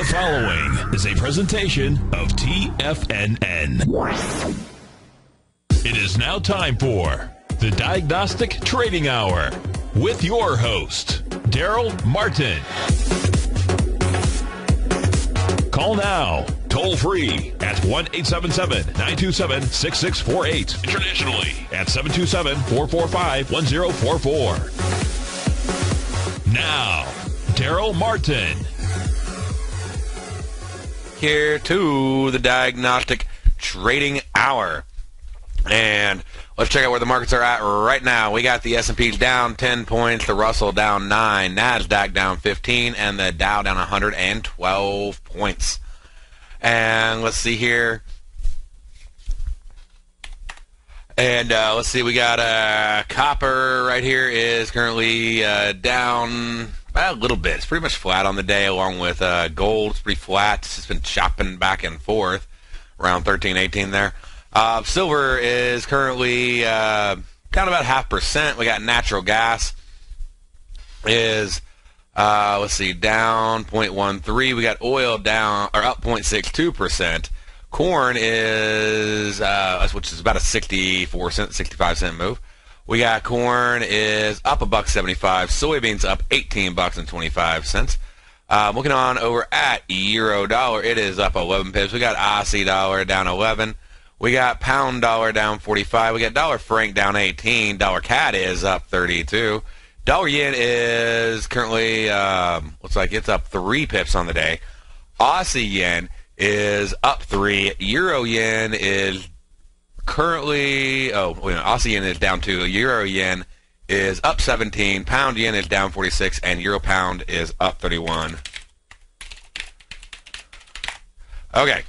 The following is a presentation of TFNN. It is now time for the Diagnostic Trading Hour with your host, Darrell Martin. Call now, toll free at 1-877-927-6648. Internationally at 727-445-1044. Now, Darrell Martin. Here to the Diagnostic Trading Hour. And let's check out where the markets are at right now. We got the S&P down 10 points, the Russell down 9, NASDAQ down 15, and the Dow down 112 points. And let's see here. And let's see, we got copper right here is currently down a little bit. It's pretty much flat on the day, along with gold. It's pretty flat. It's just been chopping back and forth around 13, 18 there. Silver is currently down about 0.5%. We got natural gas is, let's see, down 0.13. We got oil down, or up 0.62%. Corn is, which is about a 65 cent move. We got corn is up $1.75. Soybeans up $18.25. Looking on over at euro dollar, it is up 11 pips. We got Aussie dollar down 11. We got pound dollar down 45. We got dollar franc down 18. Dollar CAD is up 32. Dollar yen is currently looks like it's up 3 pips on the day. Aussie yen is up 3. Euro yen is currently, Aussie yen is down 2. Euro yen is up 17. Pound yen is down 46. And euro pound is up 31. Okay.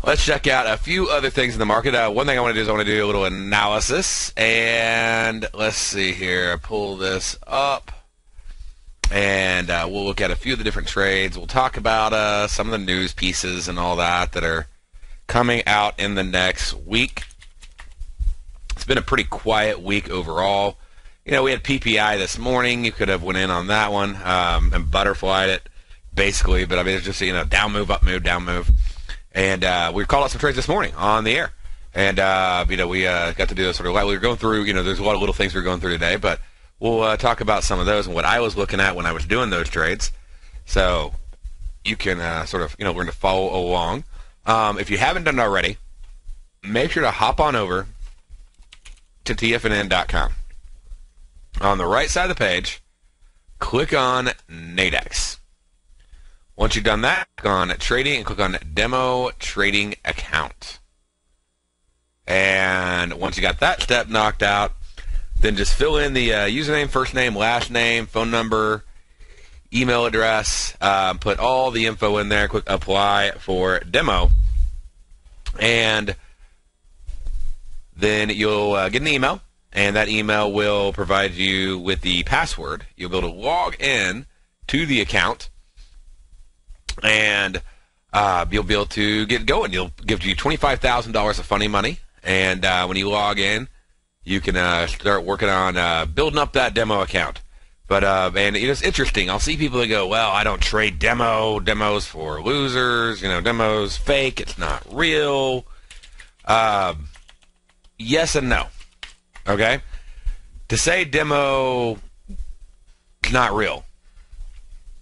Let's check out a few other things in the market. One thing I want to do is I want to do a little analysis. And let's see here. I pull this up. And we'll look at a few of the different trades. We'll talk about some of the news pieces and all that are coming out in the next week. It's been a pretty quiet week overall. You know, we had PPI this morning. You could have went in on that one and butterflied it, basically. But, I mean, it's just, down move, up move, down move. And we called out some trades this morning on the air. And, we got to do this sort of while we were going through, there's a lot of little things we were going through today. But we'll talk about some of those and what I was looking at when I was doing those trades. So you can we're going to follow along. If you haven't done it already, make sure to hop on over to TFNN.com. On the right side of the page, click on Nadex. Once you've done that, click on Trading and click on Demo Trading Account. And once you got that step knocked out, then just fill in the username, first name, last name, phone number, email address, put all the info in there, click Apply for Demo, and then you'll get an email, and that email will provide you with the password. You'll be able to log in to the account, and you'll be able to get going. You'll give you $25,000 of funny money, and when you log in, you can start working on building up that demo account. But and it's interesting. I'll see people that go, well, I don't trade demos for losers. Demos fake. It's not real. Yes and no. Okay. To say demo is not real,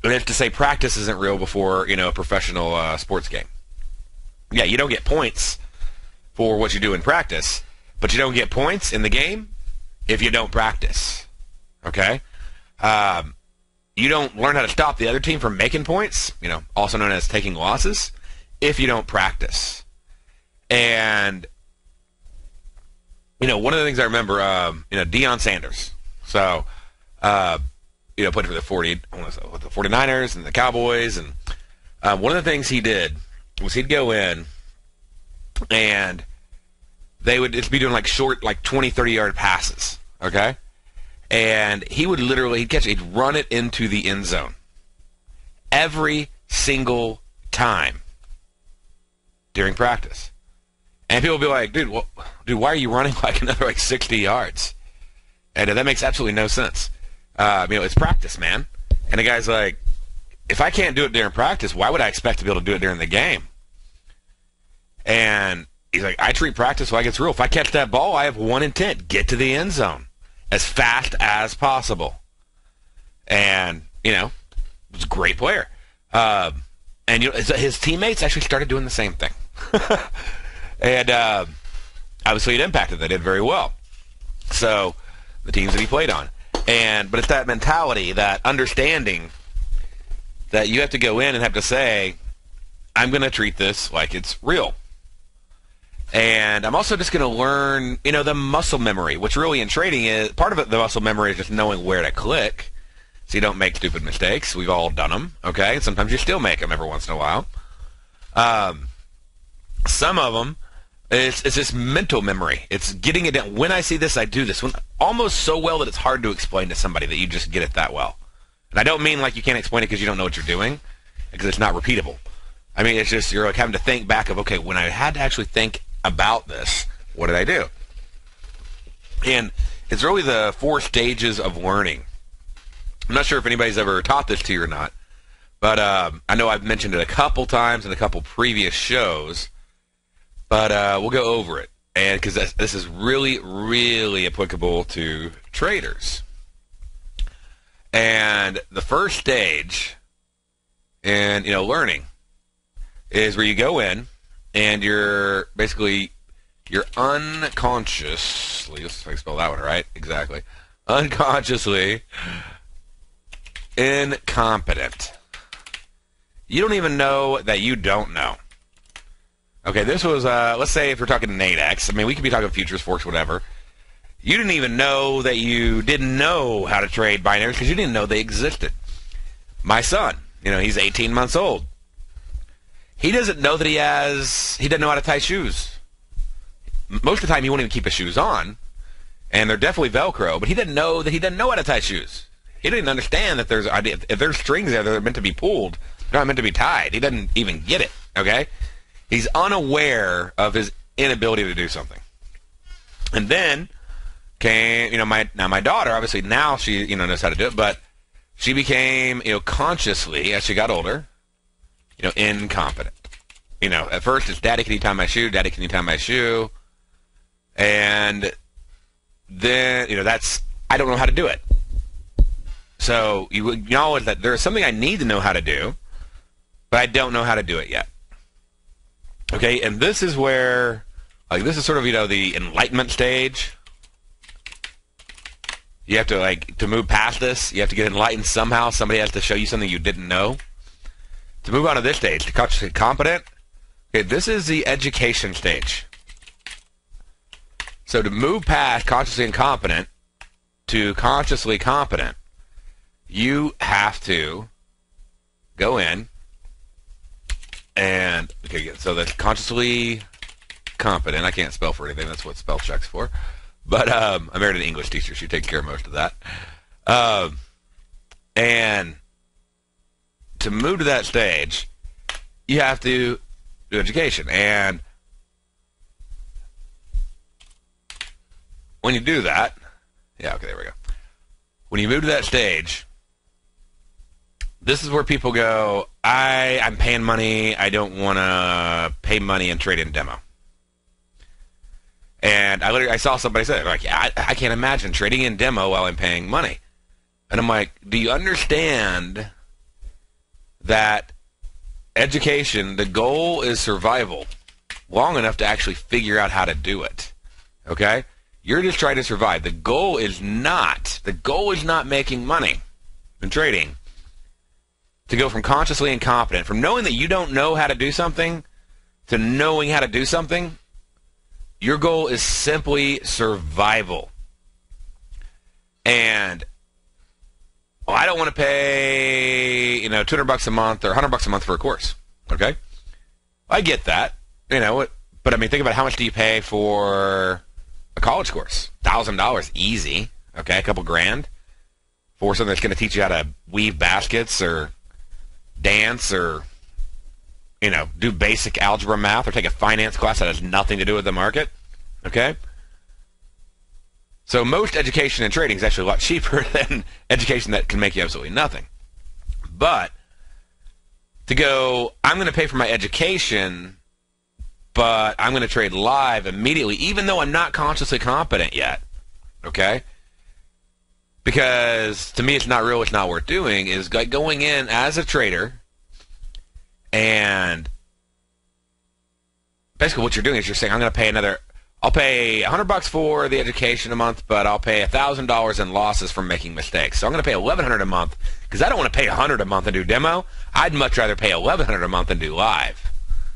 and it's to say practice isn't real before a professional sports game. Yeah, you don't get points for what you do in practice, but you don't get points in the game if you don't practice. Okay. You don't learn how to stop the other team from making points, also known as taking losses, if you don't practice. And, one of the things I remember, Deion Sanders. So, played for the 49ers and the Cowboys. And one of the things he did was he'd go in and they would just be doing short, 20, 30-yard passes, okay? And he'd catch it, he'd run it into the end zone every single time during practice. And people will be like, dude, why are you running another 60 yards? And that makes absolutely no sense. It's practice, man. And the guy's like, if I can't do it during practice, why would I expect to be able to do it during the game? And he's like, I treat practice like it's real. If I catch that ball, I have one intent: get to the end zone as fast as possible. And, he was a great player. And his teammates actually started doing the same thing. And obviously it impacted. They did very well. So the teams that he played on. But it's that mentality, that understanding that you have to go in and have to say, I'm going to treat this like it's real. And I'm also just going to learn, the muscle memory, which really in trading is, part of it, the muscle memory is just knowing where to click so you don't make stupid mistakes. We've all done them, okay? Sometimes you still make them every once in a while. Some of them, it's just mental memory. It's getting it down. When I see this, I do this. Almost so well that it's hard to explain to somebody that you just get it that well. And I don't mean like you can't explain it because you don't know what you're doing, because it's not repeatable. I mean, it's just you're like having to think back of, okay, when I had to actually think about this, what did I do? And it's really the 4 stages of learning. I'm not sure if anybody's ever taught this to you or not, but I know I've mentioned it a couple times in a couple previous shows, but we'll go over it, and because this is really, really applicable to traders. And the first stage in learning is where you go in and you're unconsciously, let's see if I can spell that one right, exactly, unconsciously incompetent. You don't even know that you don't know. Okay, this was, let's say if we're talking Nadex, I mean, we could be talking futures, Forex, whatever. You didn't even know that you didn't know how to trade binaries because you didn't know they existed. My son, he's 18 months old. He doesn't know that he doesn't know how to tie shoes. Most of the time, he won't even keep his shoes on, and they're definitely Velcro, but he didn't know that he doesn't know how to tie shoes. He didn't understand that if there's strings there that are meant to be pulled, they're not meant to be tied. He doesn't even get it, okay? He's unaware of his inability to do something. And then came, my daughter, obviously now she, knows how to do it, but she became, consciously, as she got older, incompetent. At first it's, Daddy, can you tie my shoe? Daddy, can you tie my shoe? And then, that's, I don't know how to do it. So you acknowledge that there's something I need to know how to do, but I don't know how to do it yet. Okay, and this is where, this is sort of, the enlightenment stage. You have to, to move past this, you have to get enlightened somehow. Somebody has to show you something you didn't know. To move on to this stage, to consciously competent, okay, this is the education stage. So to move past consciously incompetent to consciously competent, you have to go in and, okay, so that's consciously competent. I can't spell for anything. That's what spell check's for. But I married an English teacher. She takes care of most of that. And to move to that stage, you have to do education. And when you do that, okay, there we go. When you move to that stage, this is where people go, I'm paying money, I don't want to pay money and trade in demo. And I saw somebody say, I can't imagine trading in demo while I'm paying money. And I'm like, do you understand that education, the goal is survival long enough to actually figure out how to do it? Okay? You're just trying to survive. The goal is not making money in trading. To go from consciously incompetent, from knowing that you don't know how to do something to knowing how to do something, your goal is simply survival. And I don't want to pay, $200 a month or $100 a month for a course. Okay? I get that, but I mean, think about how much do you pay for a college course? $1,000 easy. Okay, a couple grand for something that's going to teach you how to weave baskets or dance or, do basic algebra math or take a finance class that has nothing to do with the market. Okay? So most education in trading is actually a lot cheaper than education that can make you absolutely nothing. But to go, I'm going to pay for my education, but I'm going to trade live immediately, even though I'm not consciously competent yet, okay? Because to me, it's not real, it's not worth doing, is going in as a trader, and basically what you're doing is you're saying, I'll pay $100 for the education a month, but I'll pay $1,000 in losses from making mistakes. So I'm going to pay $1,100 a month because I don't want to pay $100 a month and do demo. I'd much rather pay $1,100 a month and do live.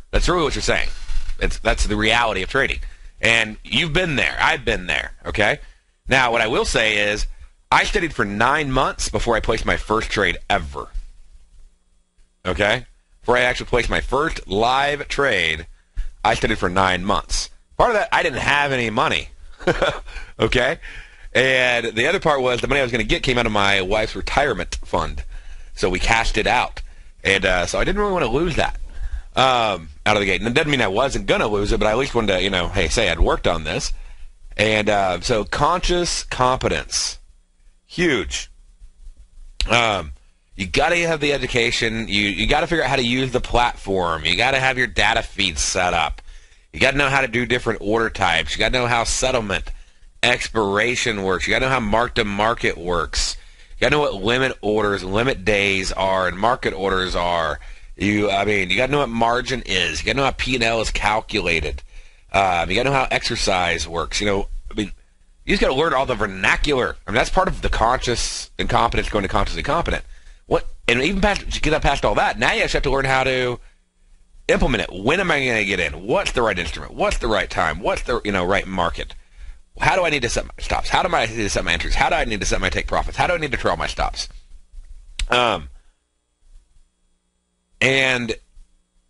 That's really what you're saying. That's the reality of trading. And you've been there. I've been there, okay? Now, what I will say is I studied for 9 months before I placed my first trade ever, okay? Before I actually placed my first live trade, I studied for 9 months. Part of that, I didn't have any money, okay? And the other part was the money I was going to get came out of my wife's retirement fund. So we cashed it out. And so I didn't really want to lose that out of the gate. And it doesn't mean I wasn't going to lose it, but I at least wanted to, hey, say I'd worked on this. And so conscious competence, huge. You got to have the education. You got to figure out how to use the platform. You got to have your data feeds set up. You got to know how to do different order types. You got to know how settlement, expiration works. You got to know how mark-to-market works. You got to know what limit orders, limit days are, and market orders are. You got to know what margin is. You got to know how P&L is calculated. You got to know how exercise works. You just got to learn all the vernacular. That's part of the conscious incompetence going to consciously competent. And even get past all that, now you actually have to learn how to implement it. When am I going to get in? What's the right instrument? What's the right time? What's the right market? How do I need to set my stops? How do I need to set my entries? How do I need to set my take profits? How do I need to trail my stops? And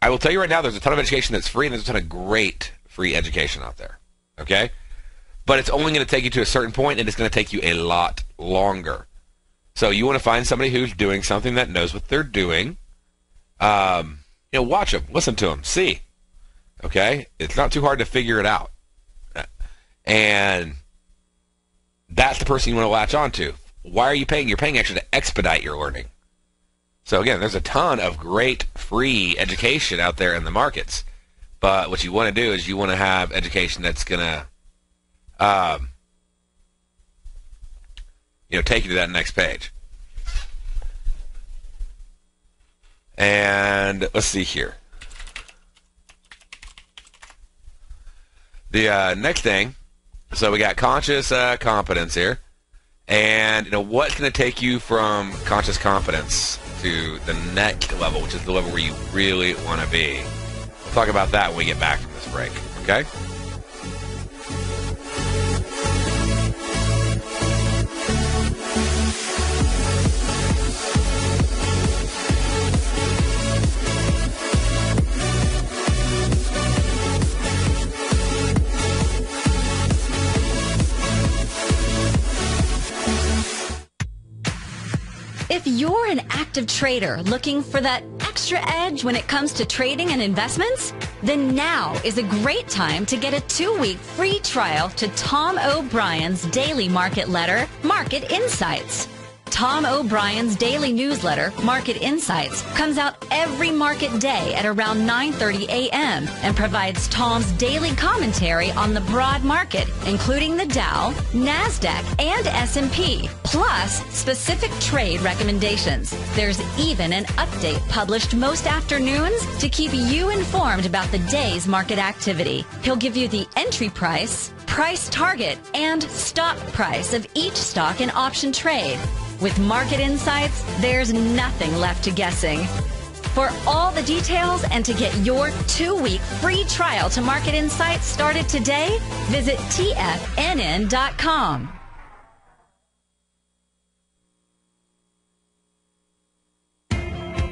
I will tell you right now, there's a ton of education that's free, and there's a ton of great free education out there. Okay? But it's only going to take you to a certain point, and it's going to take you a lot longer. So you want to find somebody who's doing something that knows what they're doing. Watch them, listen to them, see. Okay? It's not too hard to figure it out. And that's the person you want to latch on to. Why are you paying? You're paying actually to expedite your learning. So again, there's a ton of great free education out there in the markets. But what you want to do is you want to have education that's going to take you to that next page. And let's see here. The next thing, so we got conscious competence here. And what's going to take you from conscious competence to the next level, which is the level where you really want to be. We'll talk about that when we get back from this break, okay? If you're an active trader looking for that extra edge when it comes to trading and investments, then now is a great time to get a 2-week free trial to Tom O'Brien's daily market letter, Market Insights. Tom O'Brien's daily newsletter, Market Insights, comes out every market day at around 9:30 a.m. and provides Tom's daily commentary on the broad market, including the Dow, NASDAQ, and S&P, plus specific trade recommendations. There's even an update published most afternoons to keep you informed about the day's market activity. He'll give you the entry price, price target, and stop price of each stock and option trade. With Market Insights, there's nothing left to guessing. For all the details and to get your 2-week free trial to Market Insights started today, visit TFNN.com.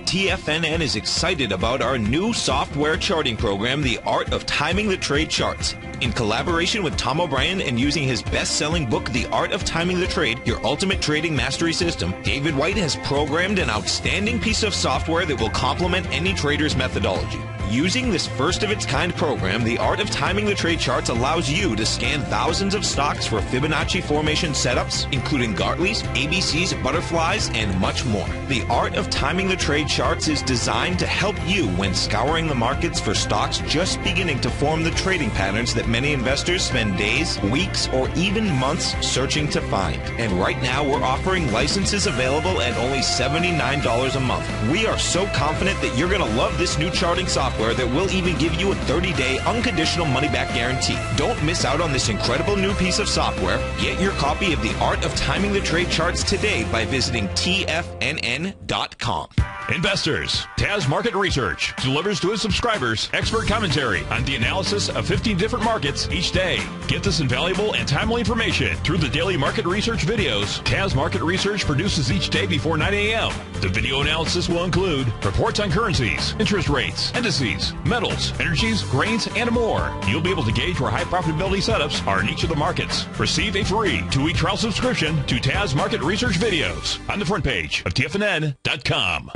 TFNN is excited about our new software charting program, The Art of Timing the Trade Charts. In collaboration with Tom O'Brien and using his best-selling book, The Art of Timing the Trade, Your Ultimate Trading Mastery System, David White has programmed an outstanding piece of software that will complement any trader's methodology. Using this first-of-its-kind program, the Art of Timing the Trade Charts allows you to scan thousands of stocks for Fibonacci formation setups, including Gartleys, ABCs, butterflies, and much more. The Art of Timing the Trade Charts is designed to help you when scouring the markets for stocks just beginning to form the trading patterns that many investors spend days, weeks, or even months searching to find. And right now, we're offering licenses available at only $79 a month. We are so confident that you're going to love this new charting software that will even give you a 30-day unconditional money-back guarantee. Don't miss out on this incredible new piece of software. Get your copy of The Art of Timing the Trade Charts today by visiting TFNN.com. Investors, Taz Market Research delivers to its subscribers expert commentary on the analysis of 15 different markets each day. Get this invaluable and timely information through the daily market research videos Taz Market Research produces each day before 9 a.m. The video analysis will include reports on currencies, interest rates, indices, metals, energies, grains, and more. You'll be able to gauge where high profitability setups are in each of the markets. Receive a free 2-week trial subscription to Taz Market Research videos on the front page of TFNN.com.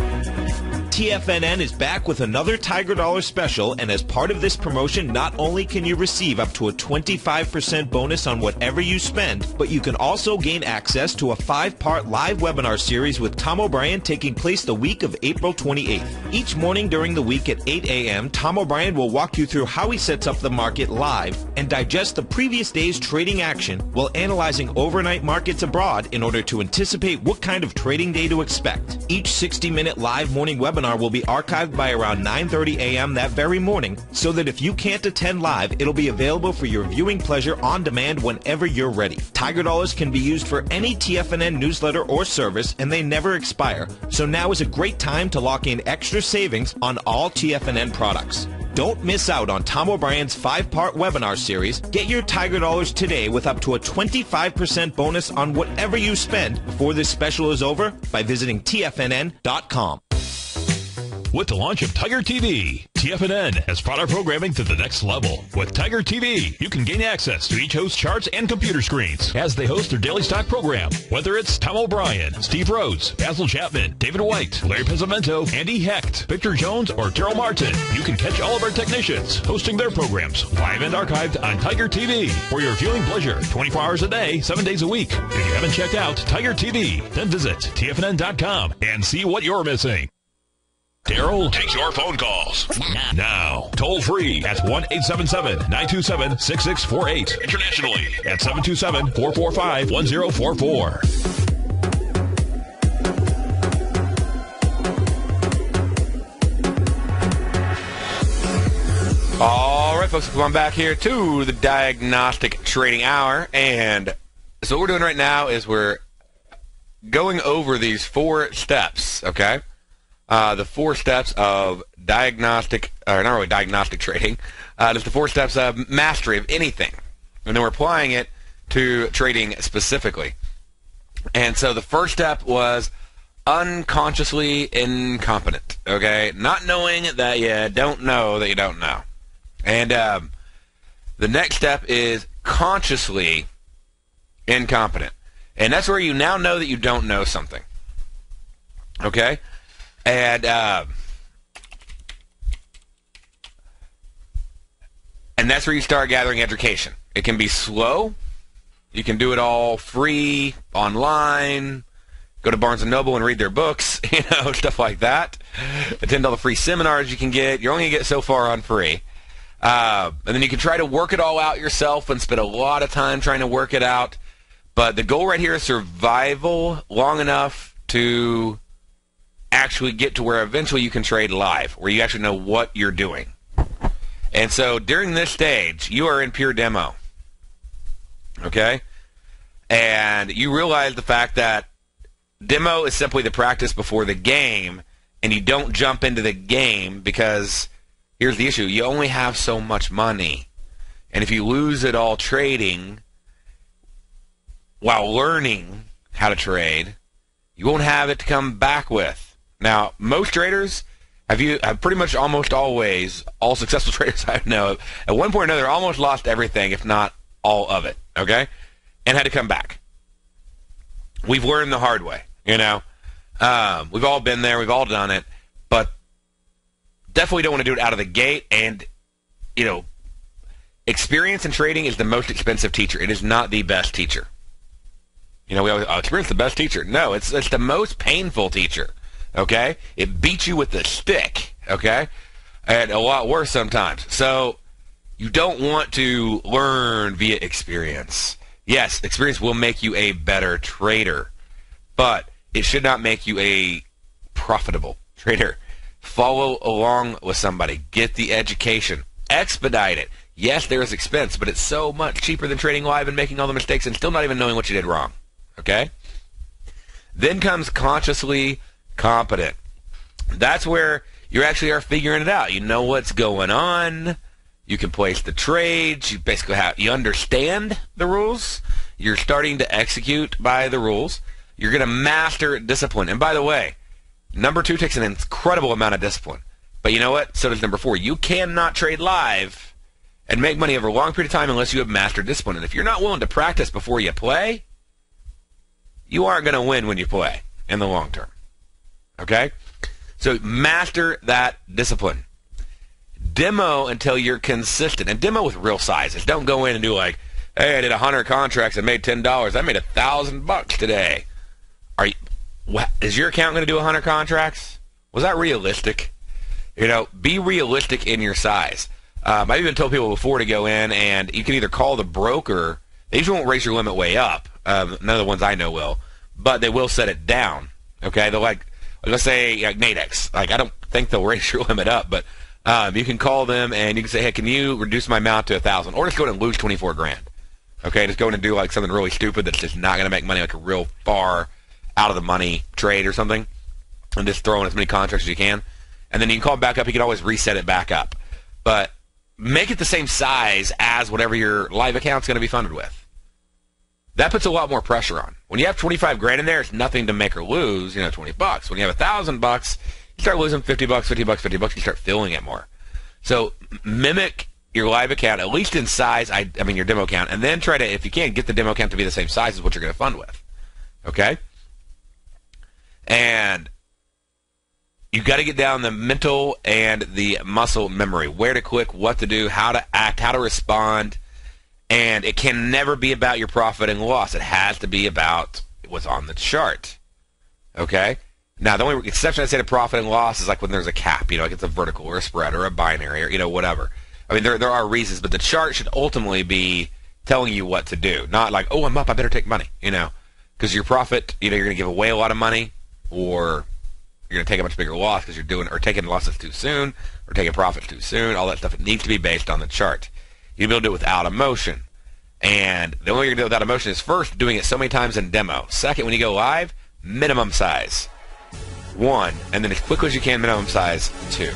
TFNN is back with another Tiger Dollar special, and as part of this promotion, not only can you receive up to a 25% bonus on whatever you spend, but you can also gain access to a 5-part live webinar series with Tom O'Brien taking place the week of April 28th. Each morning during the week at 8 a.m., Tom O'Brien will walk you through how he sets up the market live and digest the previous day's trading action while analyzing overnight markets abroad in order to anticipate what kind of trading day to expect. Each 60-minute live morning webinar will be archived by around 9:30 a.m. that very morning, so that if you can't attend live, it'll be available for your viewing pleasure on demand whenever you're ready. Tiger Dollars can be used for any TFNN newsletter or service, and they never expire, so now is a great time to lock in extra savings on all TFNN products. Don't miss out on Tom O'Brien's 5-part webinar series. Get your Tiger Dollars today with up to a 25% bonus on whatever you spend before this special is over by visiting TFNN.com. With the launch of Tiger TV, TFNN has brought our programming to the next level. With Tiger TV, you can gain access to each host's charts and computer screens as they host their daily stock program. Whether it's Tom O'Brien, Steve Rhodes, Basil Chapman, David White, Larry Pesavento, Andy Hecht, Victor Jones, or Darrell Martin, you can catch all of our technicians hosting their programs live and archived on Tiger TV for your viewing pleasure 24 hours a day, 7 days a week. If you haven't checked out Tiger TV, then visit TFNN.com and see what you're missing. Darrell takes your phone calls now. Toll free at 1-877-927-6648. Internationally at 727-445-1044. All right, folks, come on back here to the Diagnostic Trading Hour. And so what we're doing right now is we're going over these 4 steps, okay? The 4 steps of diagnostic, or not really diagnostic trading, just the 4 steps of mastery of anything. And then we're applying it to trading specifically. And so the first step was unconsciously incompetent, okay? Not knowing that you don't know that you don't know. And the next step is consciously incompetent. And that's where you now know that you don't know something, okay? And that's where you start gathering education. It can be slow. You can do it all free, online, go to Barnes & Noble and read their books, stuff like that. Attend all the free seminars you can get. You're only going to get so far on free. And then you can try to work it all out yourself and spend a lot of time trying to work it out. But the goal right here is survival long enough to actually get to where eventually you can trade live, where you actually know what you're doing. And so during this stage, you are in pure demo, okay? And you realize the fact that demo is simply the practice before the game, and you don't jump into the game because here's the issue. You only have so much money. And if you lose it all trading while learning how to trade, you won't have it to come back with. Now, most traders have pretty much almost always, all successful traders I know, at one point or another, almost lost everything, if not all of it, okay? And had to come back. We've learned the hard way, We've all been there. We've all done it. But definitely don't want to do it out of the gate. And, experience in trading is the most expensive teacher. It is not the best teacher. We always, experience the best teacher. No, it's the most painful teacher, okay? It beats you with the stick, okay? And a lot worse sometimes. So you don't want to learn via experience. Yes, experience will make you a better trader, but it should not make you a profitable trader. Follow along with somebody. Get the education. Expedite it. Yes, there is expense, but it's so much cheaper than trading live and making all the mistakes and still not even knowing what you did wrong. Okay? Then comes consciously competent. That's where you actually are figuring it out. You know what's going on. You can place the trades. You basically you understand the rules. You're starting to execute by the rules. You're going to master discipline. And by the way, number 2 takes an incredible amount of discipline. But you know what? So does number 4. You cannot trade live and make money over a long period of time unless you have mastered discipline. And if you're not willing to practice before you play, you aren't going to win when you play in the long term. Okay? So master that discipline. Demo until you're consistent. And demo with real sizes. Don't go in and do like, hey, I did 100 contracts and made $10. I made $1,000 today. Is your account going to do 100 contracts? Was that realistic? Be realistic in your size. I've even told people before to go in and you can either call the broker. They usually won't raise your limit way up. None of the ones I know will. But they will set it down. Okay? They'll let's say Nadex. I don't think they'll raise your limit up, but you can call them and you can say, hey, can you reduce my amount to 1,000? Or just go in and lose 24 grand. Okay? Just go in and do like something really stupid that's just not going to make money, like a real far out of the money trade or something, and just throw in as many contracts as you can. And then you can call it back up. You can always reset it back up. But make it the same size as whatever your live account's going to be funded with. That puts a lot more pressure on. When you have 25 grand in there, it's nothing to make or lose, $20. When you have $1,000, you start losing $50, $50, you start filling it more. So mimic your live account, at least in size, your demo account, and then try to, if you can, get the demo account to be the same size as what you're going to fund with. Okay? And you got to get down the mental and the muscle memory, where to click, what to do, how to act, how to respond. And it can never be about your profit and loss. It has to be about what's on the chart. Okay? Now, the only exception I say to profit and loss is like when there's a cap, like it's a vertical or a spread or a binary or, whatever. There are reasons, but the chart should ultimately be telling you what to do. Not like, oh, I'm up, I better take money, Because your profit, you're going to give away a lot of money, or you're going to take a much bigger loss because you're taking losses too soon, or taking profits too soon. All that stuff, it needs to be based on the chart. You'll be able to do it without emotion. And the only way you're going to do it without emotion is first, doing it so many times in demo. Second, when you go live, minimum size 1, and then as quickly as you can, minimum size 2. All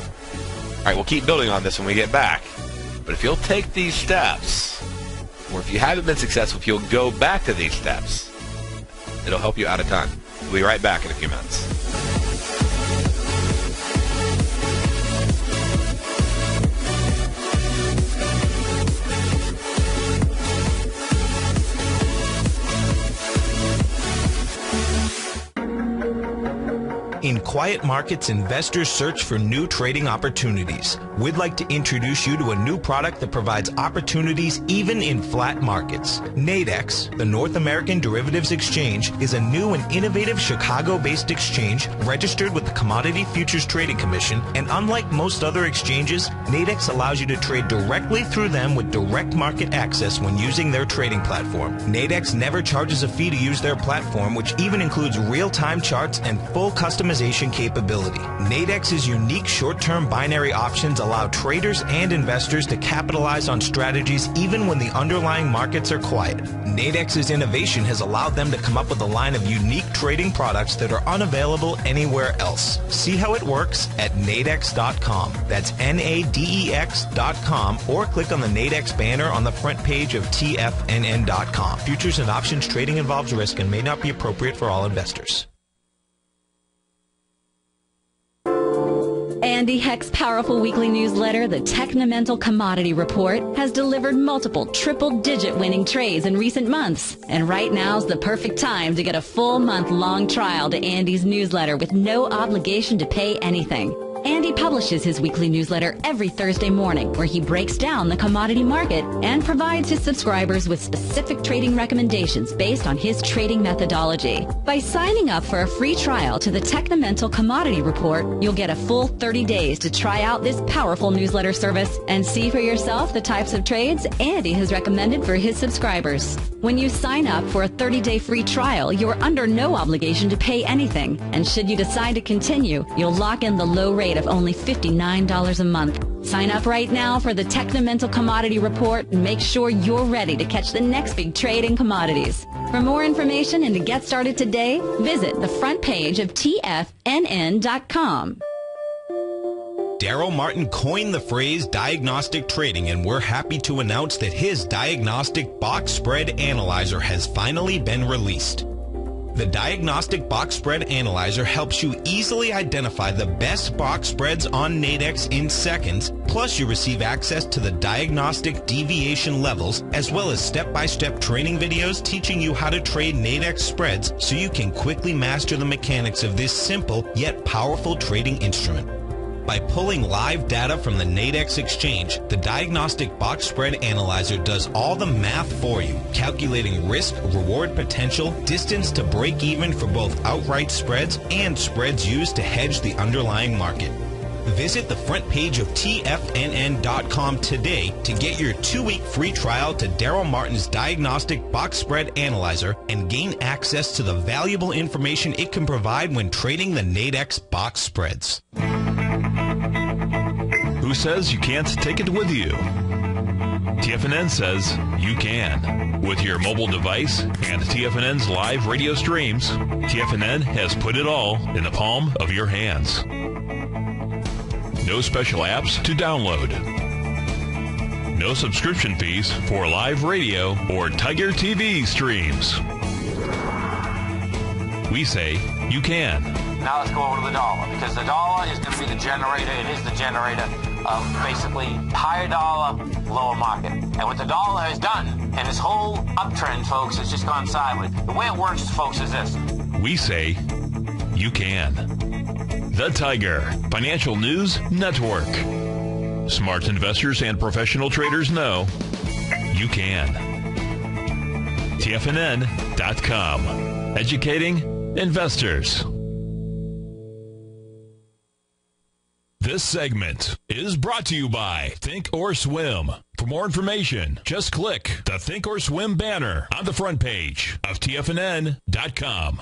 right, we'll keep building on this when we get back. But if you'll take these steps, or if you haven't been successful, if you'll go back to these steps, it'll help you out a ton. We'll be right back in a few minutes. In quiet markets, investors search for new trading opportunities. We'd like to introduce you to a new product that provides opportunities even in flat markets. Nadex, the North American Derivatives Exchange, is a new and innovative Chicago-based exchange registered with the Commodity Futures Trading Commission, and unlike most other exchanges, Nadex allows you to trade directly through them with direct market access when using their trading platform. Nadex never charges a fee to use their platform, which even includes real-time charts and full customization capability. Nadex's unique short-term binary options allow traders and investors to capitalize on strategies even when the underlying markets are quiet. Nadex's innovation has allowed them to come up with a line of unique trading products that are unavailable anywhere else. See how it works at nadex.com. That's NADEX.com, or click on the Nadex banner on the front page of TFNN.com. Futures and options trading involves risk and may not be appropriate for all investors. Andy Heck's powerful weekly newsletter, the Technomental Commodity Report, has delivered multiple triple-digit winning trades in recent months. And right now's the perfect time to get a full month-long trial to Andy's newsletter with no obligation to pay anything. Andy publishes his weekly newsletter every Thursday morning, where he breaks down the commodity market and provides his subscribers with specific trading recommendations based on his trading methodology. By signing up for a free trial to the Technomental Commodity Report, you'll get a full 30 days to try out this powerful newsletter service and see for yourself the types of trades Andy has recommended for his subscribers. When you sign up for a 30-day free trial, you're under no obligation to pay anything. And should you decide to continue, you'll lock in the low rate of only $59 a month. Sign up right now for the Technomental Commodity Report and make sure you're ready to catch the next big trade in commodities. For more information and to get started today, visit the front page of TFNN.com. Darrell Martin coined the phrase diagnostic trading, and we're happy to announce that his Diagnostic Box Spread Analyzer has finally been released. The Diagnostic Box Spread Analyzer helps you easily identify the best box spreads on Nadex in seconds, plus you receive access to the diagnostic deviation levels, as well as step-by-step training videos teaching you how to trade Nadex spreads so you can quickly master the mechanics of this simple yet powerful trading instrument. By pulling live data from the Nadex exchange, the Diagnostic Box Spread Analyzer does all the math for you, calculating risk, reward potential, distance to break even for both outright spreads and spreads used to hedge the underlying market. Visit the front page of TFNN.com today to get your 2-week free trial to Darrell Martin's Diagnostic Box Spread Analyzer and gain access to the valuable information it can provide when trading the Nadex box spreads. Who says you can't take it with you? TFNN says you can. With your mobile device and TFNN's live radio streams, TFNN has put it all in the palm of your hands. No special apps to download. No subscription fees for live radio or Tiger TV streams. We say you can. Now let's go over to the dollar, because the dollar is going to be the generator. It is the generator of basically higher dollar, lower market. And what the dollar has done, and this whole uptrend, folks, has just gone sideways. The way it works, folks, is this. We say you can. The Tiger Financial News Network. Smart investors and professional traders know you can. TFNN.com. Educating investors. This segment is brought to you by Think or Swim. For more information, just click the Think or Swim banner on the front page of TFNN.com.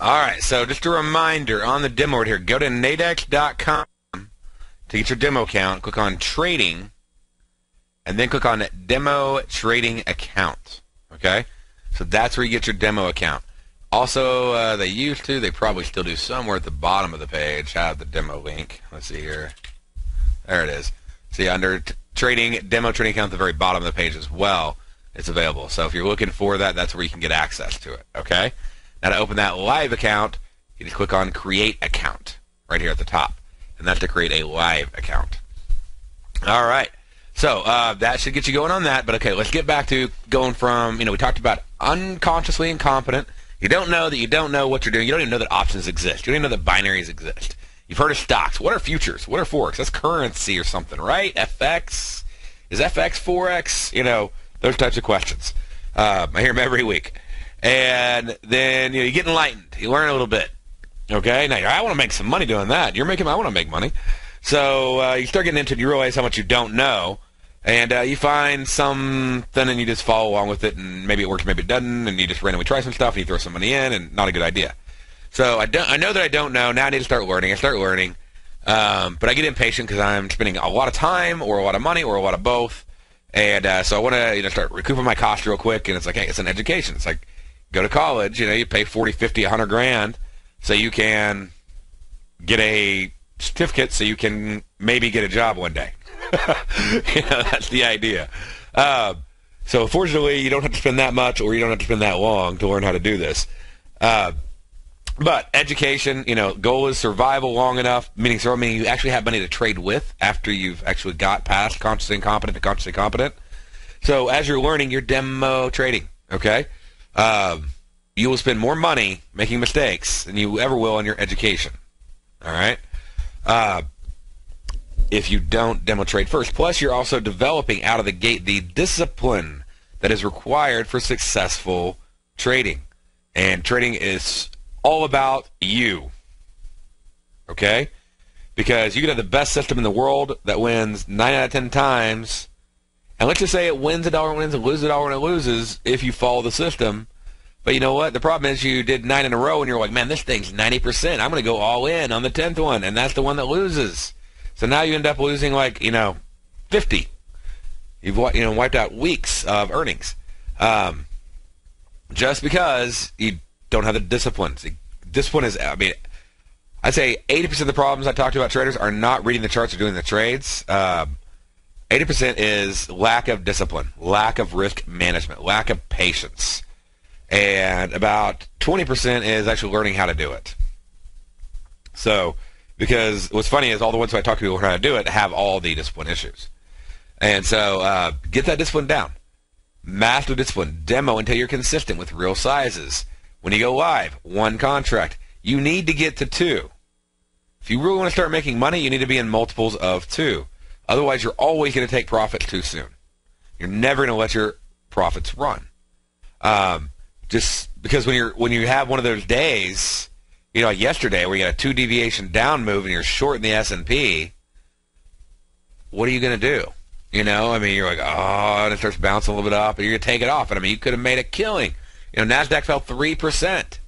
All right, so just a reminder on the demo right here, go to nadex.com to get your demo account, click on Trading, and then click on Demo Trading Account, okay? So that's where you get your demo account. Also, they probably still do somewhere at the bottom of the page, have the demo link. Let's see here. There it is. See, under Trading, Demo Trading Account at the very bottom of the page as well, it's available. So if you're looking for that, that's where you can get access to it, okay? Now to open that live account, you just click on Create Account right here at the top. And that's to create a live account. All right. So that should get you going on that. But okay, let's get back to going from, we talked about unconsciously incompetent. You don't know that you don't know what you're doing. You don't even know that options exist. You don't even know that binaries exist. You've heard of stocks. What are futures? What are Forex? That's currency or something, right? FX? Is FX Forex? Those types of questions. I hear them every week. And then you get enlightened. You learn a little bit. Okay? Now, I want to make some money doing that. I want to make money. So you start getting into it, you realize how much you don't know, and you find something and you just follow along with it, and maybe it works, maybe it doesn't, and you just randomly try some stuff and you throw some money in, and not a good idea. So I know that I don't know. Now I need to start learning. I start learning, but I get impatient because I'm spending a lot of time or a lot of money or a lot of both, and so I want to start recouping my cost real quick, and it's like, hey, it's an education. It's like go to college, you pay 40, 50, 100 grand so you can get a certificate so you can maybe get a job one day. That's the idea. So fortunately, you don't have to spend that much or you don't have to spend that long to learn how to do this. But education, goal is survival long enough, meaning you actually have money to trade with after you've actually got past consciously incompetent to consciously competent. So as you're learning, you're demo trading, okay? You will spend more money making mistakes than you ever will in your education, all right? If you don't demo trade first. Plus, you're also developing out of the gate the discipline that is required for successful trading. And trading is all about you, okay? Because you can have the best system in the world that wins 9 out of 10 times, and let's just say it wins a dollar, wins, and loses a dollar, and it loses if you follow the system. But you know what? The problem is you did 9 in a row, and you're like, man, this thing's 90%. I'm going to go all in on the 10th one, and that's the one that loses. So now you end up losing 50. You've wiped out weeks of earnings, just because you don't have the discipline. See, discipline is, I'd say 80% of the problems I talk to about traders are not reading the charts or doing the trades. 80% is lack of discipline, lack of risk management, lack of patience. And about 20% is actually learning how to do it. So, because what's funny is all the ones who I talk to who learn how to do it have all the discipline issues. And so, get that discipline down. Master discipline. Demo until you're consistent with real sizes. When you go live, 1 contract. You need to get to 2. If you really want to start making money, you need to be in multiples of 2. Otherwise, you're always going to take profits too soon. You're never going to let your profits run. Just because when you have one of those days, like yesterday where you got a 2 deviation down move and you're short in the S&P, what are you going to do? You're like, oh, and it starts bouncing a little bit up, and you're going to take it off. And you could have made a killing. NASDAQ fell 3%.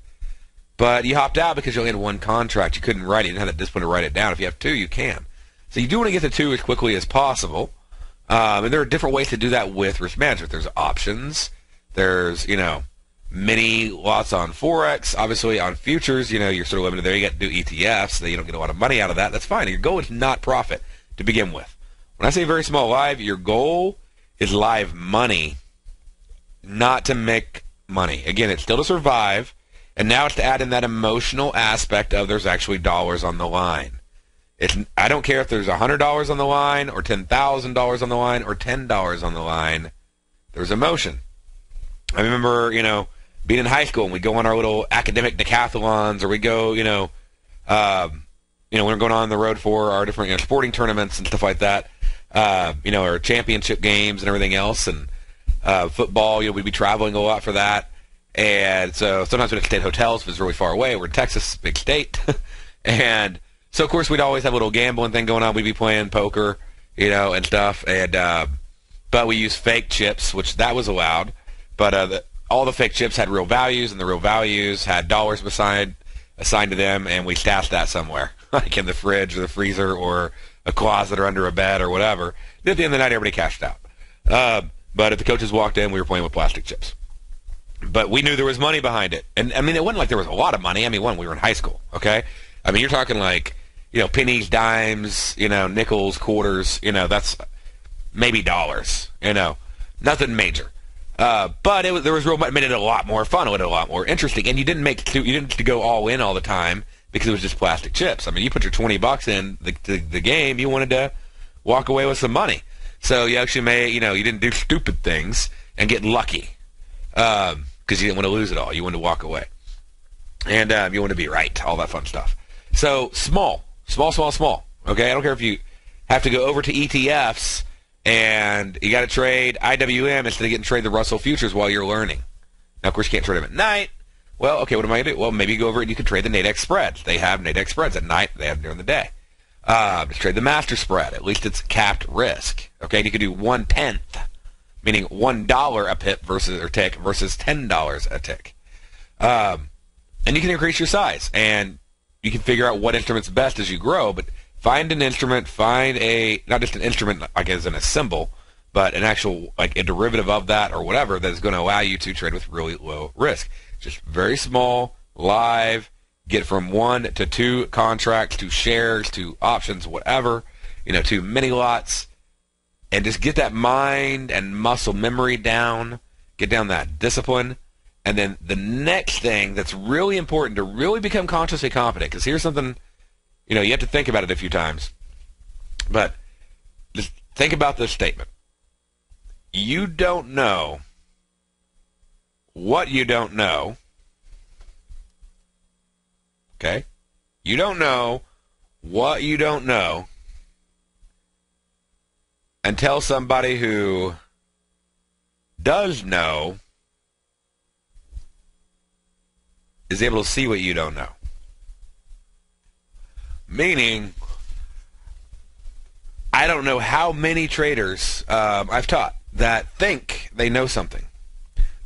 But you hopped out because you only had 1 contract. You couldn't write it. You didn't have the discipline to write it down. If you have 2, you can. So you do want to get to 2 as quickly as possible. And there are different ways to do that with risk management. There's options. There's, mini lots on Forex. Obviously, on futures, you're sort of limited there. You got to do ETFs. So you don't get a lot of money out of that. That's fine. Your goal is not profit to begin with. When I say very small live, your goal is live money, not to make money. Again, it's still to survive. And now it's to add in that emotional aspect of there's actually dollars on the line. I don't care if there's $100 on the line or $10,000 on the line or $10 on the line. There's emotion. I remember, being in high school and we'd go on our little academic decathlons, or we'd go, when we're going on the road for our different sporting tournaments and stuff like that, our championship games and everything else, and football, we'd be traveling a lot for that. And so sometimes we'd have to stay at hotels if it's really far away. We're in Texas, big state. And so, of course, we'd always have a little gambling thing going on. We'd be playing poker, and stuff. And but we used fake chips, which that was allowed. But all the fake chips had real values, and the real values had dollars assigned to them, and we stashed that somewhere, like in the fridge or the freezer or a closet or under a bed or whatever. Then at the end of the night, everybody cashed out. But if the coaches walked in, we were playing with plastic chips. But we knew there was money behind it. And, it wasn't like there was a lot of money. We were in high school, okay? You're talking like, pennies, dimes, nickels, quarters, that's maybe dollars, nothing major. But there was real, it made it a lot more fun, it made it a lot more interesting. And you didn't go all in all the time because it was just plastic chips. You put your $20 in the game, you wanted to walk away with some money. So you actually you didn't do stupid things and get lucky. Because you didn't want to lose it all. You wanted to walk away. And you want to be right, all that fun stuff. So small. Okay, I don't care if you have to go over to ETFs and you got to trade IWM instead of getting to trade the Russell futures while you're learning. Now, of course, you can't trade them at night. Well, okay, what am I going to do? Well, maybe you go over and you can trade the Nadex spreads. They have Nadex spreads at night. They have them during the day. Just trade the master spread. At least it's capped risk. Okay, and you can do 1/10. Meaning $1 a pip versus $10 a tick. And you can increase your size, and you can figure out what instrument's best as you grow, but find an instrument, not just an instrument like as in a symbol, but an actual, like a derivative of that or whatever that is going to allow you to trade with really low risk. Just very small, live, get from 1 to 2 contracts to shares to options, whatever, to mini lots. And just get that mind and muscle memory down, get down that discipline, And then the next thing that's really important to really become consciously competent, because here's something, you have to think about it a few times. But just think about this statement. You don't know what you don't know. Okay? You don't know what you don't know until somebody who does know is able to see what you don't know. Meaning, I don't know how many traders I've taught that think they know something.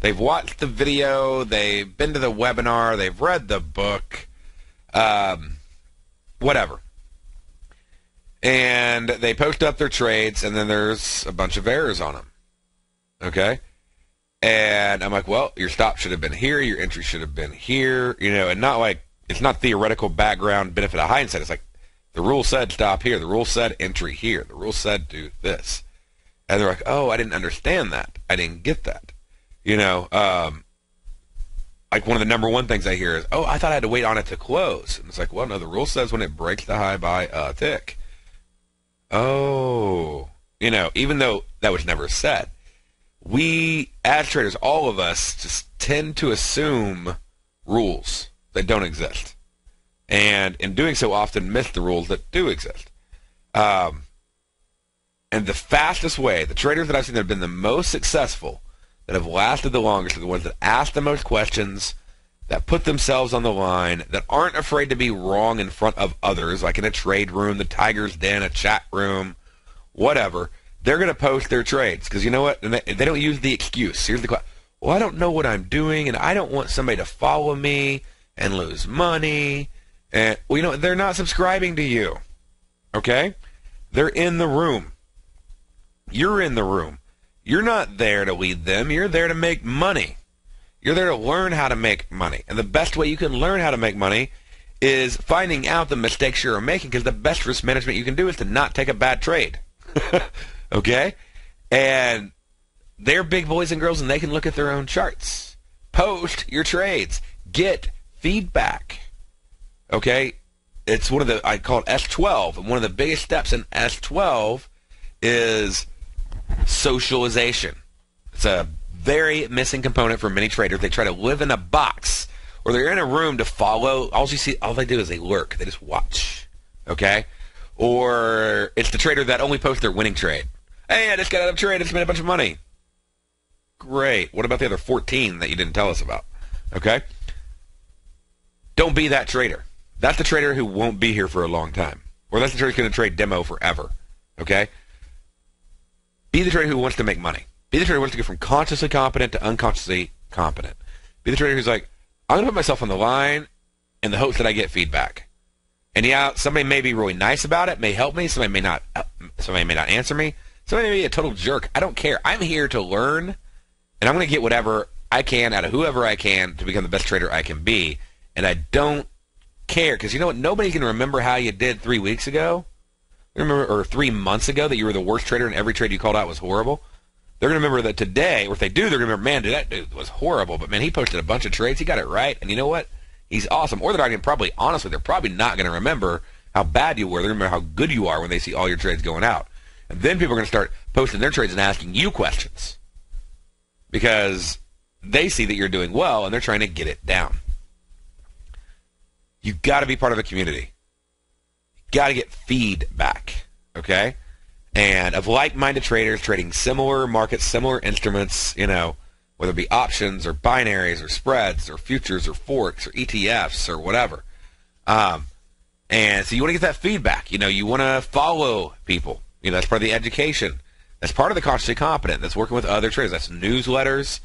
They've watched the video, they've been to the webinar, they've read the book, whatever. And they post up their trades, and then there's a bunch of errors on them. Okay? And I'm like, well, your stop should have been here, your entry should have been here, and not like, it's not theoretical background benefit of hindsight. It's like, the rule said stop here, the rule said entry here, the rule said do this. And they're like, oh, I didn't understand that. I didn't get that. Like one of the number one things I hear is, oh, I thought I had to wait on it to close. And it's like, well, no, the rule says when it breaks the high by a tick. Oh, even though that was never said. We, as traders, all of us, just tend to assume rules that don't exist. And in doing so, often miss the rules that do exist. And the fastest way, the traders that I've seen that have been the most successful, that have lasted the longest, are the ones that ask the most questions, that put themselves on the line, that aren't afraid to be wrong in front of others, like in a trade room, the Tiger's Den, a chat room, whatever. They're going to post their trades because you know what? And they don't use the excuse. Here's the question. Well, I don't know what I'm doing, and I don't want somebody to follow me and lose money. And well, they're not subscribing to you. Okay? They're in the room. You're in the room. You're not there to lead them. You're there to make money. You're there to learn how to make money. And the best way you can learn how to make money is finding out the mistakes you're making, because the best risk management you can do is to not take a bad trade. Okay? And they're big boys and girls, and they can look at their own charts. Post your trades. Get feedback. Okay? It's one of the, I call it S12, and one of the biggest steps in S12 is socialization. It's a very missing component for many traders. They try to live in a box, or they're in a room to follow. All they do is they lurk. They just watch. Okay? Or it's the trader that only posts their winning trade. Hey, I just got out of trade. I just made a bunch of money. Great. What about the other 14 that you didn't tell us about? Okay? Don't be that trader. That's the trader who won't be here for a long time. Or that's the trader who's going to trade demo forever. Okay? Be the trader who wants to make money. Be the trader who wants to go from consciously competent to unconsciously competent. Be the trader who's like, I'm going to put myself on the line in the hopes that I get feedback. And yeah, somebody may be really nice about it, may help me, somebody may not answer me, somebody may be a total jerk. I don't care. I'm here to learn, and I'm going to get whatever I can out of whoever I can to become the best trader I can be. And I don't care, because you know what? Nobody's going to remember how you did 3 weeks ago, or 3 months ago, that you were the worst trader and every trade you called out was horrible. They're going to remember that today, or if they do, they're going to remember, man, dude, that dude was horrible, but man, he posted a bunch of trades, he got it right, and you know what? He's awesome. Or they're not going to probably, honestly, they're probably not going to remember how bad you were. They're going to remember how good you are when they see all your trades going out. And then people are going to start posting their trades and asking you questions, because they see that you're doing well and they're trying to get it down. You've got to be part of a community. You've got to get feedback, okay? And of like-minded traders trading similar markets, similar instruments, whether it be options or binaries or spreads or futures or Forex or ETFs or whatever. And so you want to get that feedback. You want to follow people. That's part of the education. That's part of the consciously competent. That's working with other traders. That's newsletters.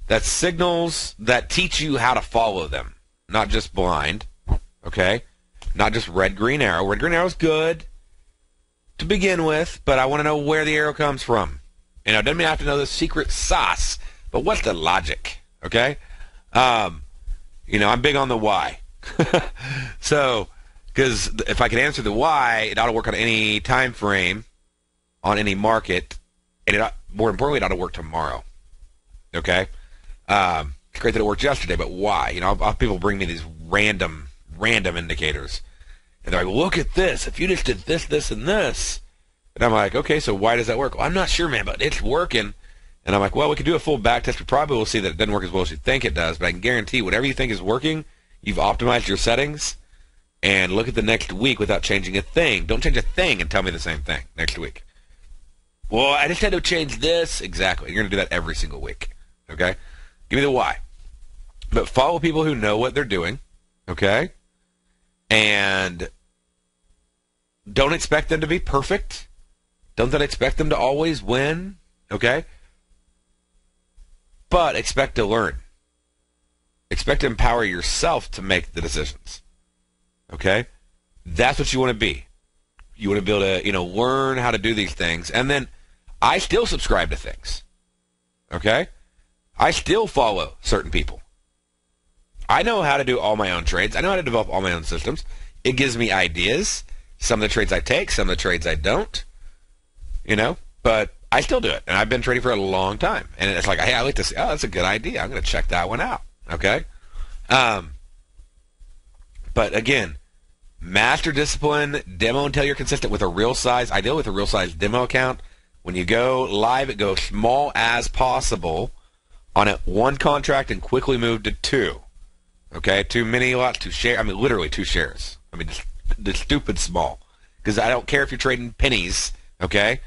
That's signals that teach you how to follow them, not just blind. Okay? Not just red, green arrow. Red, green arrow is good to begin with, but I want to know where the arrow comes from. It doesn't mean I have to know the secret sauce, but what's the logic? Okay? I'm big on the why. So, because if I can answer the why, it ought to work on any time frame, on any market, and more importantly, it ought to work tomorrow. Okay? Because great that it worked yesterday, but why? You know, I'll have people bring me these random indicators. And they're like, look at this. If you just did this, this, and this. And I'm like, okay, so why does that work? Well, I'm not sure, man, but it's working. And I'm like, well, we could do a full back test. We probably will see that it doesn't work as well as you think it does. But I can guarantee whatever you think is working, you've optimized your settings. And look at the next week without changing a thing. Don't change a thing and tell me the same thing next week. Well, I just had to change this. Exactly. You're going to do that every single week. Okay? Give me the why. But follow people who know what they're doing. Okay? And don't expect them to be perfect. Don't expect them to always win. Okay? But expect to learn. Expect to empower yourself to make the decisions. Okay? That's what you want to be. You want to be able to, learn how to do these things. And then I still subscribe to things. Okay? I still follow certain people. I know how to do all my own trades. I know how to develop all my own systems. It gives me ideas. Some of the trades I take, some of the trades I don't. But I still do it. And I've been trading for a long time. And it's like, hey, I like to see, that's a good idea. I'm going to check that one out. Okay? But again, master discipline, demo until you're consistent with a real size. I deal with a real size demo account. When you go live, it goes small as possible on one contract and quickly move to two. Okay? 2 mini lots, 2 shares. I mean, literally 2 shares. I mean, just stupid small. Because I don't care if you're trading pennies. Okay?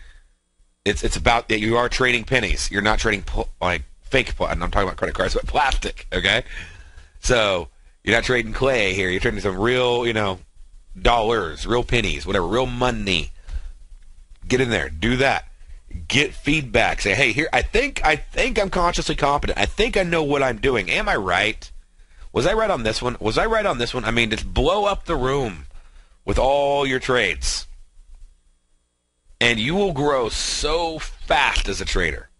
It's about that you are trading pennies. You're not trading fake. I'm talking about credit cards, but plastic. Okay? So you're not trading clay here. You're trading some real, dollars, real pennies, whatever, real money. Get in there. Do that. Get feedback. Say, hey, here, I think I'm consciously competent. I think I know what I'm doing. Am I right? Was I right on this one? Was I right on this one? I mean, just blow up the room with all your trades. And you will grow so fast as a trader.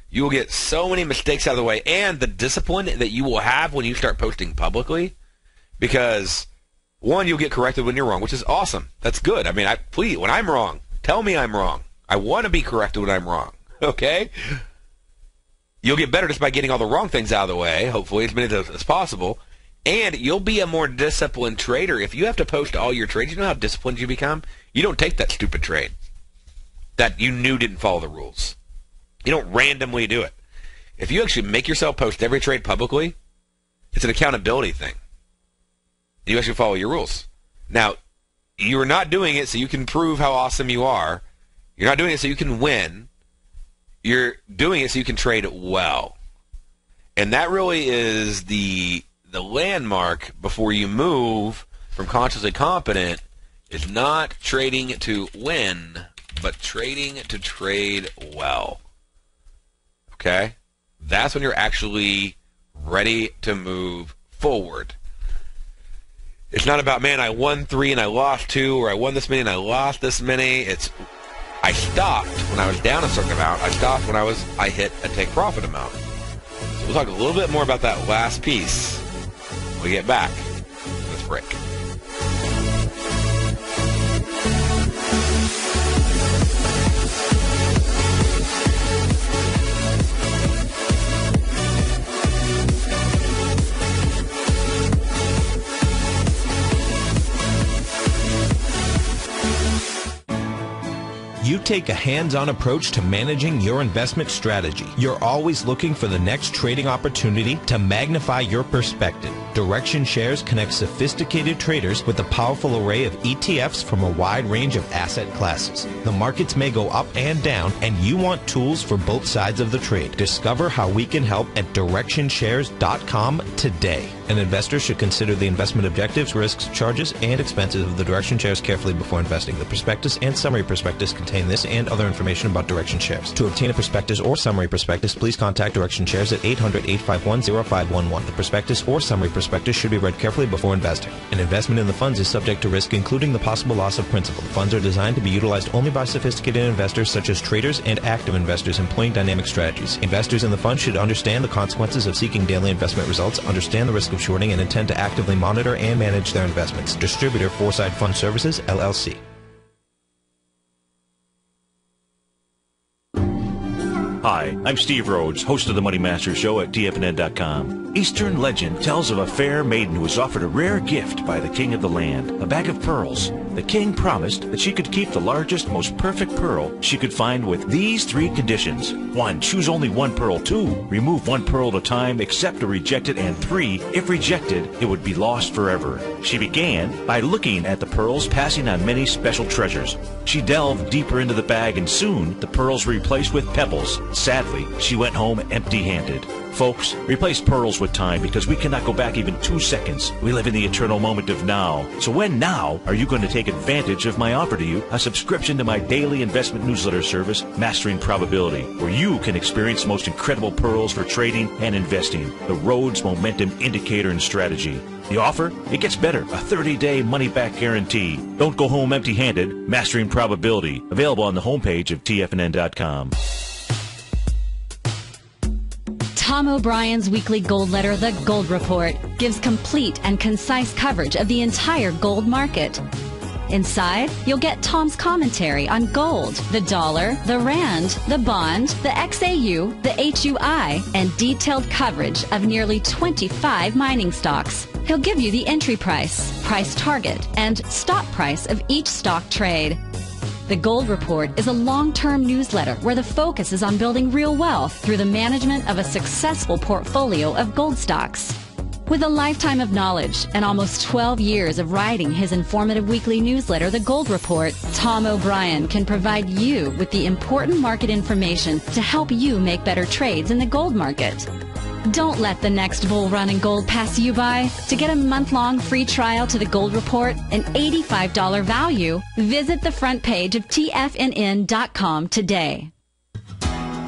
You will get so many mistakes out of the way, and the discipline that you will have when you start posting publicly, because one, you'll get corrected when you're wrong, which is awesome. That's good. I mean, please, when I'm wrong, tell me I'm wrong. I want to be corrected when I'm wrong. Okay? You'll get better just by getting all the wrong things out of the way, hopefully, as many of those as possible, and you'll be a more disciplined trader. If you have to post all your trades, you know how disciplined you become? You don't take that stupid trade that you knew didn't follow the rules. You don't randomly do it. If you actually make yourself post every trade publicly, it's an accountability thing. You actually follow your rules. Now, you're not doing it so you can prove how awesome you are. You're not doing it so you can win. You're doing it so you can trade well. And that really is the landmark before you move from consciously competent, is not trading to win, but trading to trade well. Okay? That's when you're actually ready to move forward. It's not about, man, I won 3 and I lost 2, or I won this many and I lost this many. It's, I stopped when I was down a certain amount. I stopped when I hit a take profit amount. So we'll talk a little bit more about that last piece when we get back from this break. You take a hands-on approach to managing your investment strategy. You're always looking for the next trading opportunity to magnify your perspective. Direction Shares connects sophisticated traders with a powerful array of ETFs from a wide range of asset classes. The markets may go up and down, and you want tools for both sides of the trade. Discover how we can help at DirectionShares.com today. An investor should consider the investment objectives, risks, charges, and expenses of the Direction Shares carefully before investing. The prospectus and summary prospectus contain this and other information about Direction Shares. To obtain a prospectus or summary prospectus, please contact Direction Shares at 800-851-0511. The prospectus or summary prospectus should be read carefully before investing. An investment in the funds is subject to risk, including the possible loss of principal. The funds are designed to be utilized only by sophisticated investors such as traders and active investors employing dynamic strategies. Investors in the fund should understand the consequences of seeking daily investment results, understand the risk of shorting, and intend to actively monitor and manage their investments. Distributor, Foresight Fund Services, LLC. Hi, I'm Steve Rhodes, host of the Money Master Show at TFNN.com. Eastern legend tells of a fair maiden who was offered a rare gift by the king of the land, a bag of pearls. The king promised that she could keep the largest, most perfect pearl she could find with these 3 conditions. 1, choose only 1 pearl. 2, remove 1 pearl at a time, accept or reject it. And 3, if rejected, it would be lost forever. She began by looking at the pearls, passing on many special treasures. She delved deeper into the bag, and soon the pearls were replaced with pebbles. Sadly, she went home empty-handed. Folks, replace pearls with time, because we cannot go back even 2 seconds. We live in the eternal moment of now. So when now are you going to take advantage of my offer to you, a subscription to my daily investment newsletter service, Mastering Probability, where you can experience the most incredible pearls for trading and investing, the Rhodes Momentum Indicator and Strategy. The offer? It gets better. A 30-day money-back guarantee. Don't go home empty-handed. Mastering Probability. Available on the homepage of TFNN.com. Tom O'Brien's weekly gold letter, The Gold Report, gives complete and concise coverage of the entire gold market. Inside, you'll get Tom's commentary on gold, the dollar, the rand, the bond, the XAU, the HUI, and detailed coverage of nearly 25 mining stocks. He'll give you the entry price, price target, and stop price of each stock trade. The Gold Report is a long-term newsletter where the focus is on building real wealth through the management of a successful portfolio of gold stocks. With a lifetime of knowledge and almost 12 years of writing his informative weekly newsletter, The Gold Report, Tom O'Brien can provide you with the important market information to help you make better trades in the gold market. Don't let the next bull run in gold pass you by. To get a month-long free trial to The Gold Report, an $85 value, visit the front page of TFNN.com today.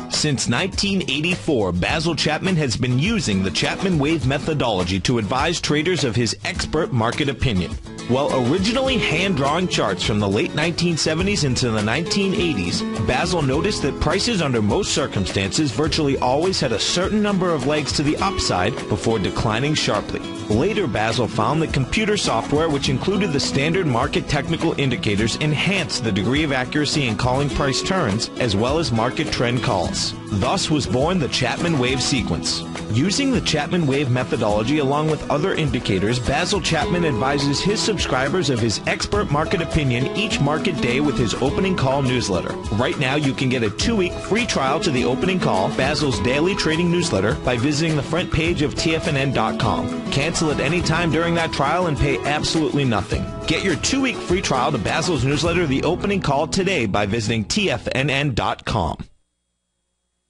Since 1984, Basil Chapman has been using the Chapman Wave methodology to advise traders of his expert market opinion. While originally hand-drawing charts from the late 1970s into the 1980s, Basil noticed that prices under most circumstances virtually always had a certain number of legs to the upside before declining sharply. Later, Basil found that computer software, which included the standard market technical indicators, enhanced the degree of accuracy in calling price turns, as well as market trend calls. Thus was born the Chapman Wave sequence. Using the Chapman Wave methodology along with other indicators, Basil Chapman advises his subscribers of his expert market opinion each market day with his opening call newsletter. Right now, you can get a 2-week free trial to the opening call, Basil's daily trading newsletter, by visiting the front page of TFNN.com. Cancel at any time during that trial and pay absolutely nothing. Get your 2-week free trial to Basil's newsletter, The Opening Call, today by visiting TFNN.com.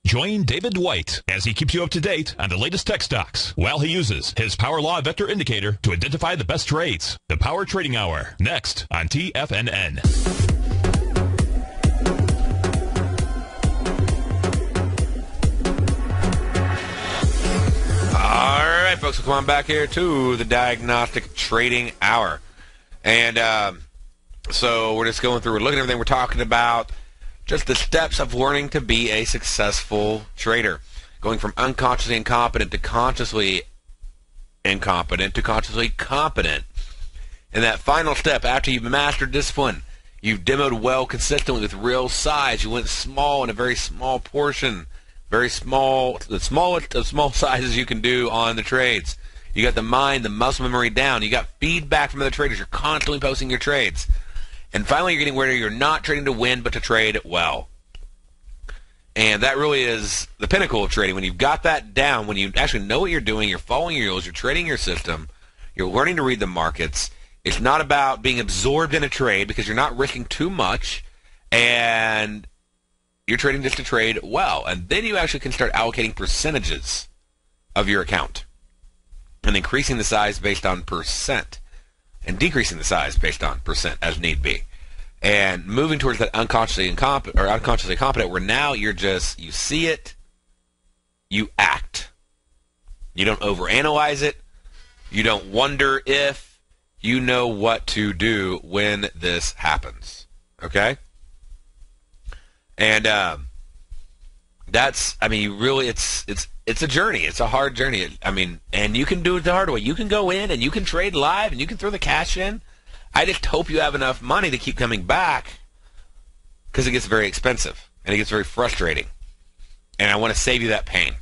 Join David White as he keeps you up to date on the latest tech stocks while he uses his Power Law Vector Indicator to identify the best trades. The Power Trading Hour, next on TFNN. All right, folks, we'll come on back here to the Diagnostic Trading Hour. And so we're just going through, we're looking at everything we're talking about. Just the steps of learning to be a successful trader. Going from unconsciously incompetent to consciously incompetent to consciously competent. And that final step, after you've mastered discipline, you've demoed well consistently with real size. You went small in a very small portion. Very small, the smallest of small sizes you can do on the trades. You got the mind, the muscle memory down. You got feedback from other traders. You're constantly posting your trades. And finally, you're getting where you're not trading to win, but to trade well. And that really is the pinnacle of trading. When you've got that down, when you actually know what you're doing, you're following your rules, you're trading your system, you're learning to read the markets. It's not about being absorbed in a trade because you're not risking too much, and you're trading just to trade well. And then you actually can start allocating percentages of your account and increasing the size based on percent, and decreasing the size based on percent as need be, and moving towards that unconsciously competent, where now you're just, you see it, you act. You don't overanalyze it. You don't wonder if, you know what to do when this happens. Okay? And that's, I mean, really, it's a journey. It's a hard journey. I mean, and you can do it the hard way. You can go in and you can trade live and you can throw the cash in. I just hope you have enough money to keep coming back, because it gets very expensive and it gets very frustrating. and I want to save you that pain.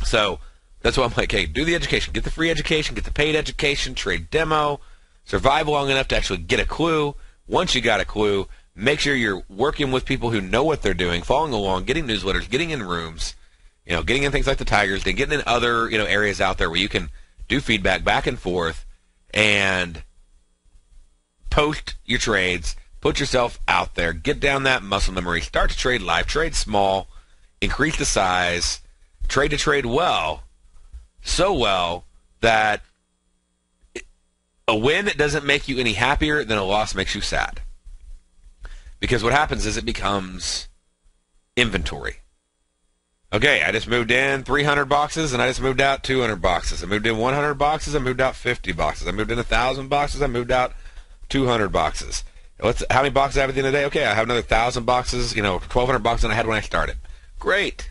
So that's why I'm like, hey, do the education. Get the free education. Get the paid education. Trade demo. Survive long enough to actually get a clue. Once you got a clue, make sure you're working with people who know what they're doing, following along, getting newsletters, getting in rooms, getting in things like the Tigers, then getting in other, areas out there where you can do feedback back and forth and post your trades, put yourself out there, get down that muscle memory, start to trade live, trade small, increase the size, trade to trade well, so well that a win doesn't make you any happier than a loss makes you sad. Because what happens is it becomes inventory. Okay, I just moved in 300 boxes and I just moved out 200 boxes. I moved in 100 boxes, I moved out 50 boxes. I moved in 1,000 boxes, I moved out 200 boxes. How many boxes I have at the end of the day? Okay, I have another 1,000 boxes, 1,200 boxes than I had when I started. Great.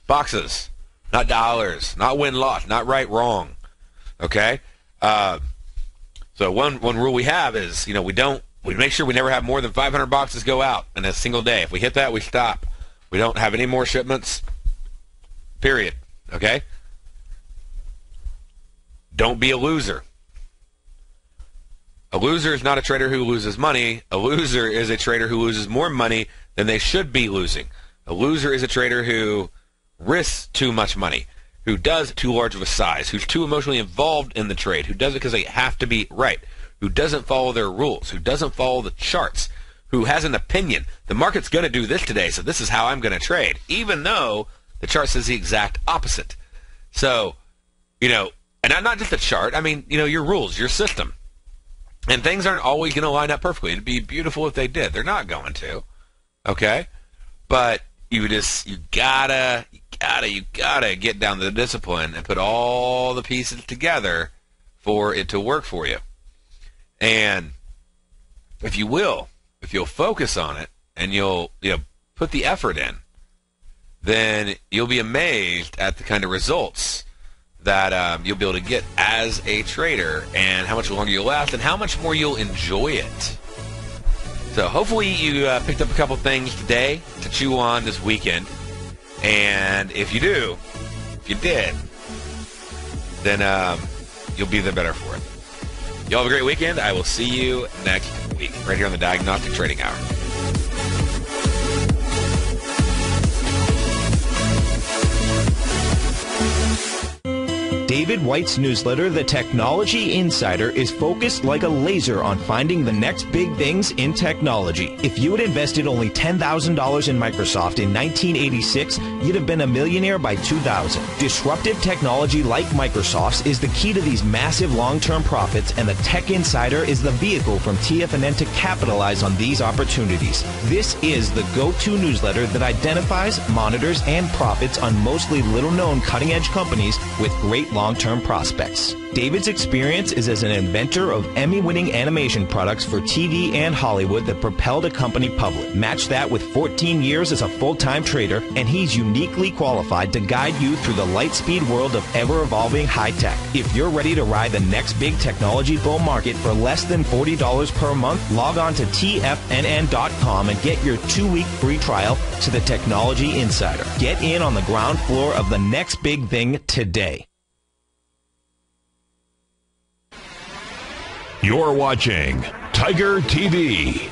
Boxes, not dollars, not win-loss, not right-wrong. Okay? So one rule we have is, we make sure we never have more than 500 boxes go out in a single day. If we hit that, we stop. We don't have any more shipments, period. Okay? Don't be a loser. A loser is not a trader who loses money. A loser is a trader who loses more money than they should be losing. A loser is a trader who risks too much money, who does too large of a size, who's too emotionally involved in the trade, who does it because they have to be right, who doesn't follow their rules, who doesn't follow the charts, who has an opinion. The market's going to do this today, so this is how I'm going to trade, even though the chart says the exact opposite. So, and not just the chart, I mean, your rules, your system. And things aren't always going to line up perfectly. It'd be beautiful if they did. They're not going to. Okay? But you gotta get down to the discipline and put all the pieces together for it to work for you. And if you'll focus on it and you'll put the effort in, then you'll be amazed at the kind of results that you'll be able to get as a trader, and how much longer you'll last, and how much more you'll enjoy it. So hopefully you picked up a couple things today to chew on this weekend. And if you did, then you'll be the better for it. Y'all have a great weekend. I will see you next week right here on the Diagnostic Trading Hour. David White's newsletter, The Technology Insider, is focused like a laser on finding the next big things in technology. If you had invested only $10,000 in Microsoft in 1986, you'd have been a millionaire by 2000. Disruptive technology like Microsoft's is the key to these massive long-term profits, and the Tech Insider is the vehicle from TFNN to capitalize on these opportunities. This is the go-to newsletter that identifies, monitors, and profits on mostly little-known cutting-edge companies with great long-term prospects. David's experience is as an inventor of Emmy-winning animation products for TV and Hollywood that propelled a company public. Match that with 14 years as a full-time trader, and he's uniquely qualified to guide you through the light-speed world of ever-evolving high-tech. If you're ready to ride the next big technology bull market for less than $40 per month, log on to TFNN.com and get your 2-week free trial to the Technology Insider. Get in on the ground floor of the next big thing today. You're watching Tiger TV.